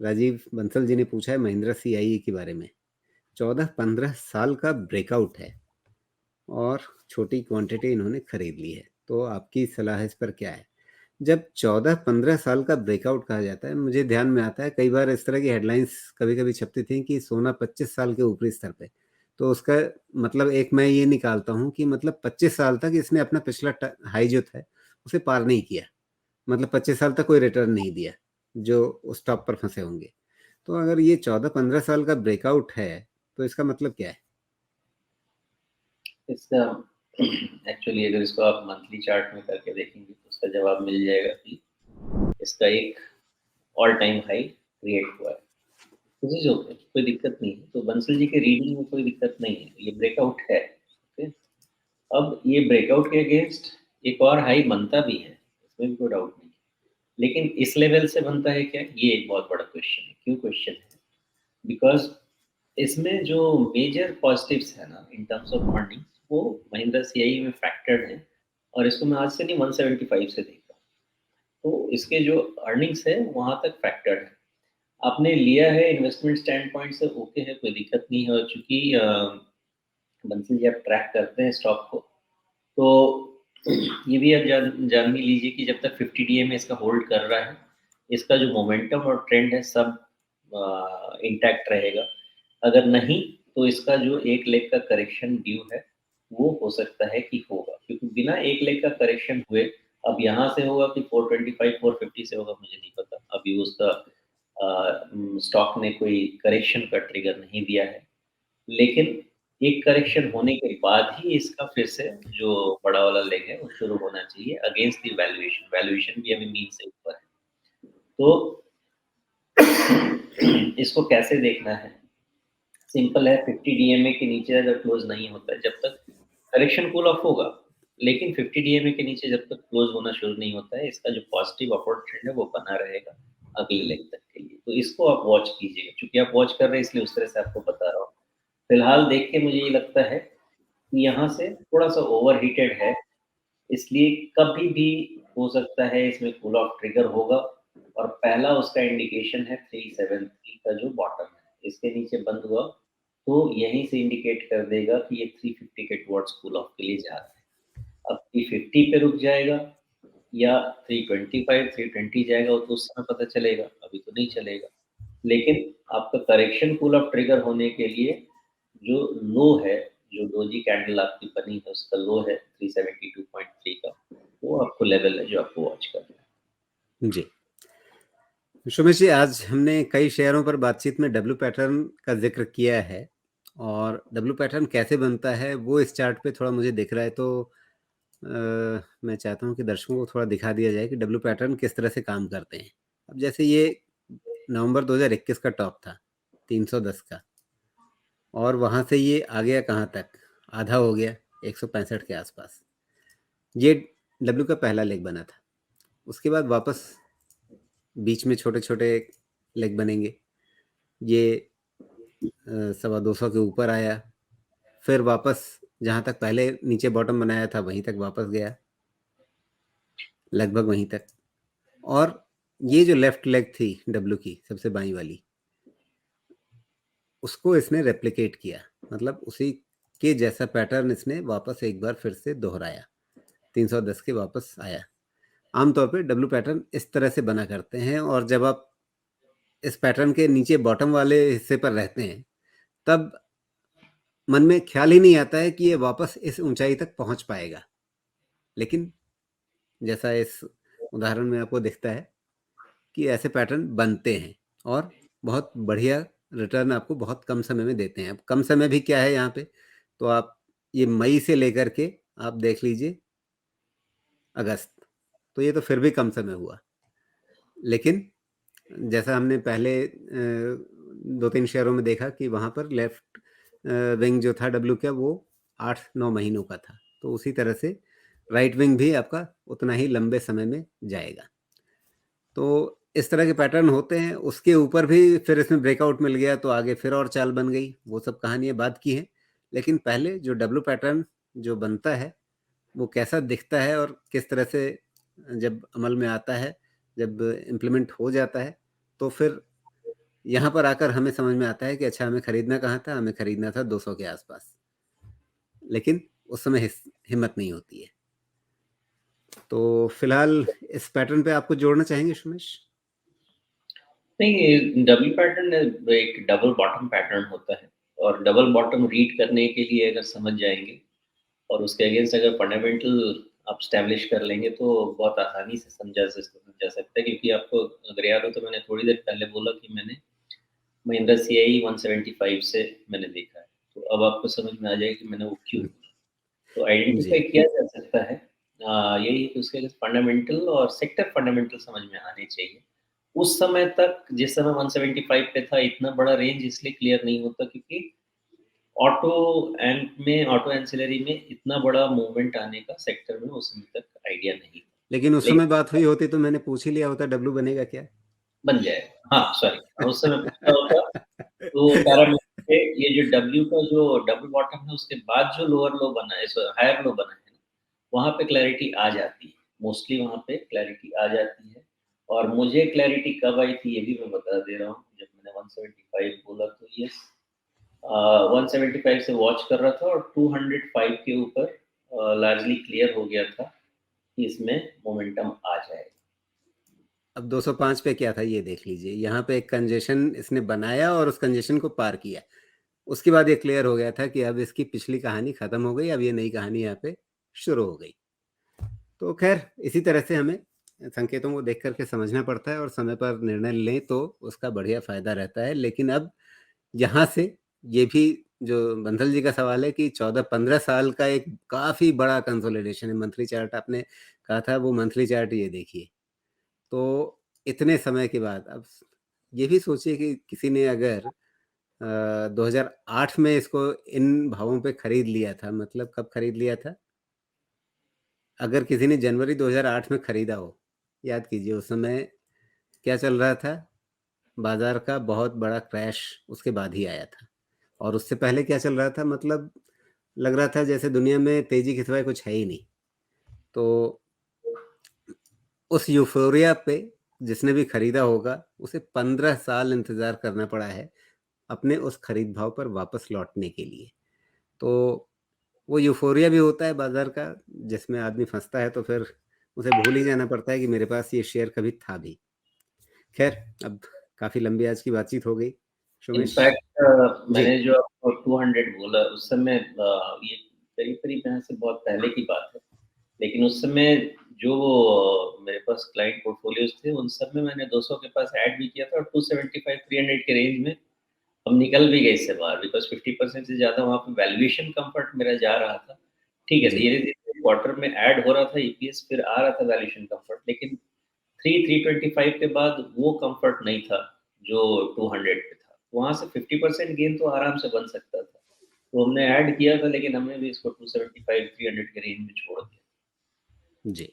राजीव बंसल जी ने पूछा है महिंद्रा सीआईई के बारे में। 14-15 साल का ब्रेकआउट है और छोटी क्वांटिटी इन्होंने खरीद ली है। तो आपकी सलाह इस पर क्या है? जब 14-15 साल का ब्रेकआउट कहा जाता है, मुझे ध्यान में आता है कई बार इस तरह की हेडलाइंस कभी-कभी छपती थी कि सोना 25 साल के ऊपरी स्तर पे। तो उसका मतलब एक मैं ये निकालता हूँ कि मतलब 25 साल तक इसने अपना पिछला हाई जो था उसे पार नहीं किया। मतलब 25 साल तक कोई रिटर्न नहीं दिया, जो उस टॉप पर फंसे होंगे। तो अगर ये 14-15 साल का ब्रेकआउट है, तो इसका मतलब क्या है? इसका एक्चुअली अगर इसको आप मंथली चार्ट में करके देखेंगे तो उसका जवाब मिल जाएगा कि इसका एक ऑल टाइम हाई क्रिएट हुआ है। दिस इज ओके, कोई दिक्कत नहीं है। तो बंसल जी के रीडिंग में कोई दिक्कत नहीं है, ये ब्रेकआउट है। ओके, अब ये ब्रेकआउट के अगेंस्ट एक और हाई बनता भी है, इसमें भी कोई डाउट नहीं है। लेकिन इस लेवल से बनता है क्या, ये एक बहुत बड़ा क्वेश्चन है। क्यों क्वेश्चन है? बिकॉज इसमें जो मेजर पॉजिटिव्स है ना इन टर्म्स ऑफ अर्निंग्स, वो महिंद्रा सीआई में फैक्टर्ड है। और इसको मैं आज से नहीं 175 से देख रहा हूँ। तो इसके जो अर्निंग्स है वहां तक फैक्टर्ड है। आपने लिया है इन्वेस्टमेंट स्टैंड पॉइंट से, ओके है, कोई दिक्कत नहीं है। और चूंकि बंसल जी आप ट्रैक करते हैं स्टॉक को, तो ये भी आप जान भी लीजिए कि जब तक 50 डीए में इसका होल्ड कर रहा है, इसका जो मोमेंटम और ट्रेंड है सब इंटैक्ट रहेगा। अगर नहीं, तो इसका जो एक लेग का करेक्शन ड्यू है, वो हो सकता है कि होगा। क्योंकि बिना एक लेग का करेक्शन हुए, अब यहाँ से होगा कि 425 450 से होगा, मुझे नहीं पता। अभी उसका स्टॉक ने कोई करेक्शन का ट्रिगर नहीं दिया है। लेकिन एक करेक्शन होने के बाद ही इसका फिर से जो बड़ा वाला लेग है वो शुरू होना चाहिए अगेंस्ट द वैल्यूएशन। वैल्यूएशन भी अभी मीन से ऊपर है। तो इसको कैसे देखना है? सिंपल है, 50 डीएमए के नीचे अगर क्लोज नहीं होता है, जब तक करेक्शन कूल ऑफ होगा। लेकिन 50 डीएमए के नीचे जब तक क्लोज होना शुरू नहीं होता है, इसका जो पॉजिटिव अपवर्ड ट्रेंड है वो बना रहेगा अगले लेग तक के लिए। तो इसको आप वॉच कीजिएगा। चूंकि आप वॉच कर रहे हैं इसलिए उस तरह से आपको बता रहा हूँ। फिलहाल देख के मुझे ये लगता है कि यहाँ से थोड़ा सा ओवर हीटेड है, इसलिए कभी भी हो सकता है इसमें कूल ऑफ ट्रिगर होगा। और पहला उसका इंडिकेशन है 373 का जो बॉटम है, इसके नीचे बंद हुआ तो यहीं से इंडिकेट कर देगा कि ये 350 के टुवर्ड्स कूल ऑफ के लिए जा रहा है। अब 350 पे रुक जाएगा या 325 320 जाएगा, वो तो उस समय पता चलेगा, अभी तो नहीं चलेगा। लेकिन आपका करेक्शन कूल ऑफ ट्रिगर होने के लिए जो लो है, जो डोजी कैंडल आपकी बनी है उसका लो है 372.3 का, वो आपको लेवल है जो आपको वॉच करना है। जी। सुमेश जी, आज हमने कई शेयरों पर बातचीत में डब्ल्यू पैटर्न का ज़िक्र किया है और डब्ल्यू पैटर्न कैसे बनता है वो इस चार्ट पे थोड़ा मुझे दिख रहा है। तो मैं चाहता हूँ कि दर्शकों को थोड़ा दिखा दिया जाए कि डब्ल्यू पैटर्न किस तरह से काम करते हैं। अब जैसे ये नवंबर 2021 का टॉप था 310 का, और वहाँ से ये आ गया कहाँ तक, आधा हो गया 165 के आसपास। ये डब्ल्यू का पहला लेग बना था। उसके बाद वापस बीच में छोटे छोटे लेग बनेंगे। ये 225 के ऊपर आया, फिर वापस जहाँ तक पहले नीचे बॉटम बनाया था वहीं तक वापस गया, लगभग वहीं तक। और ये जो लेफ्ट लेग थी डब्ल्यू की सबसे बाईं वाली, उसको इसने रेप्लिकेट किया, मतलब उसी के जैसा पैटर्न इसने वापस एक बार फिर से दोहराया, 310 के वापस आया। आमतौर पे डब्ल्यू पैटर्न इस तरह से बना करते हैं, और जब आप इस पैटर्न के नीचे बॉटम वाले हिस्से पर रहते हैं, तब मन में ख्याल ही नहीं आता है कि ये वापस इस ऊंचाई तक पहुंच पाएगा। लेकिन जैसा इस उदाहरण में आपको दिखता है कि ऐसे पैटर्न बनते हैं और बहुत बढ़िया रिटर्न आपको बहुत कम समय में देते हैं। अब कम समय भी क्या है यहाँ पे, तो आप ये मई से लेकर के आप देख लीजिए अगस्त, तो ये तो फिर भी कम समय हुआ। लेकिन जैसा हमने पहले 2-3 शेयरों में देखा कि वहाँ पर लेफ्ट विंग जो था डब्ल्यू का, वो 8-9 महीनों का था। तो उसी तरह से राइट विंग भी आपका उतना ही लंबे समय में जाएगा। तो इस तरह के पैटर्न होते हैं। उसके ऊपर भी फिर इसमें ब्रेकआउट मिल गया तो आगे फिर और चाल बन गई। वो सब कहानियाँ बाद की हैं। लेकिन पहले जो डब्ल्यू पैटर्न जो बनता है, वो कैसा दिखता है और किस तरह से जब अमल में आता है, जब इम्प्लीमेंट हो जाता है, तो फिर यहाँ पर आकर हमें समझ में आता है कि अच्छा हमें खरीदना कहाँ था, हमें खरीदना था 200 के आसपास, लेकिन उस समय हिम्मत नहीं होती है। तो फिलहाल इस पैटर्न पे आप कुछ जोड़ना चाहेंगे सुमेश? नहीं, डब्ल्यू पैटर्न एक डबल बॉटम पैटर्न होता है, और डबल बॉटम रीड करने के लिए अगर समझ जाएंगे और उसके अगेंस्ट अगर फंडामेंटल आप स्टैब्लिश कर लेंगे तो बहुत आसानी से समझा सकता है। क्योंकि आपको अगर याद हो तो मैंने थोड़ी देर पहले बोला कि मैंने महिंद्रा सीआई 175 से मैंने देखा है, तो अब आपको समझ में आ जाएगा कि मैंने वो क्यों बोला। तो जी, आइडेंटिफाई किया जा सकता है। यही है कि उसके फंडामेंटल और सेक्टर फंडामेंटल समझ में आने चाहिए। उस समय तक जिस समय 175 पे था, इतना बड़ा रेंज इसलिए क्लियर नहीं होता क्योंकि ऑटो ऑटो एंसिलरी में इतना बड़ा मूवमेंट आने का सेक्टर में उस समय तक आइडिया नहीं था। लेकिन उस समय लेकिन बात हुई होती तो मैंने पूछ ही लिया होता डब्लू बनेगा क्या? बन जाएगा। हाँ, सॉरी, उस समय पूछा होता तो पैरामीटर पे ये जो डब्ल्यू का जो डबल बॉटम है उसके बाद जो लोअर लो बना है, हायर लो बना है, वहाँ पे क्लैरिटी आ जाती है। मोस्टली वहाँ पे क्लैरिटी आ जाती है। और मुझे क्लैरिटी कब आई थी ये भी मैं बता दे रहा हूँ। जब मैंने 175 बोला तो यस, 175 से वॉच कर रहा था और 205 के ऊपर लार्जली क्लियर हो गया था कि इसमें मोमेंटम आ जाएगा। अब 205 पे क्या था ये देख लीजिए, यहाँ पे एक कंजेशन इसने बनाया और उस कंजेशन को पार किया। उसके बाद ये क्लियर हो गया था कि अब इसकी पिछली कहानी खत्म हो गई, अब ये नई कहानी यहाँ पे शुरू हो गई। तो खैर इसी तरह से हमें संकेतों को देख करके समझना पड़ता है और समय पर निर्णय लें तो उसका बढ़िया फायदा रहता है। लेकिन अब यहाँ से ये भी जो बंसल जी का सवाल है कि 14-15 साल का एक काफ़ी बड़ा कंसोलिडेशन है। मंथली चार्ट आपने कहा था, वो मंथली चार्ट ये देखिए। तो इतने समय के बाद अब ये भी सोचिए कि किसी ने अगर 2008 में इसको इन भावों पे खरीद लिया था, मतलब कब खरीद लिया था? अगर किसी ने जनवरी 2008 में खरीदा हो, याद कीजिए उस समय क्या चल रहा था? बाज़ार का बहुत बड़ा क्रैश उसके बाद ही आया था। और उससे पहले क्या चल रहा था, मतलब लग रहा था जैसे दुनिया में तेज़ी के सिवाय कुछ है ही नहीं। तो उस यूफ़ोरिया पे जिसने भी खरीदा होगा, उसे 15 साल इंतज़ार करना पड़ा है, अपने उस खरीद भाव पर वापस लौटने के लिए। तो वो यूफ़ोरिया भी होता है बाज़ार का, जिसमें आदमी फँसता है तो फिर उसे भूल ही जाना पड़ता है कि मेरे पास ये शेयर कभी था भी। ख़ैर, अब काफ़ी लंबी आज की बातचीत हो गई। सुमेश इनफैक्ट जी, मैंने जो आपको 200 बोला उस समय ये करीब-करीब यहाँ से बहुत पहले की बात है। लेकिन उस समय जो मेरे पास क्लाइंट पोर्टफोलियोज़ थे, उन सब में मैंने 200 के पास ऐड भी किया था और 275 300 के रेंज में हम निकल भी गए इससे बाहर, बिकॉज़ 50% से ज़्यादा वहाँ पे वैल्यूएशन कम्फर्ट मेरा जा रहा था। ठीक है, जी, धीरे-धीरे क्वार्टर में ऐड हो रहा था ईपीएस, फिर आ रहा था वैल्यूएशन कम्फर्ट, लेकिन 325 के बाद वो कम्फर्ट नहीं था, जो 200 पे था। वहाँ से 50% गेन तो आराम से बन सकता था। तो हमने ऐड किया था, लेकिन हमने भी इसको 275 300 के रेंज में छोड़ दिया। जी।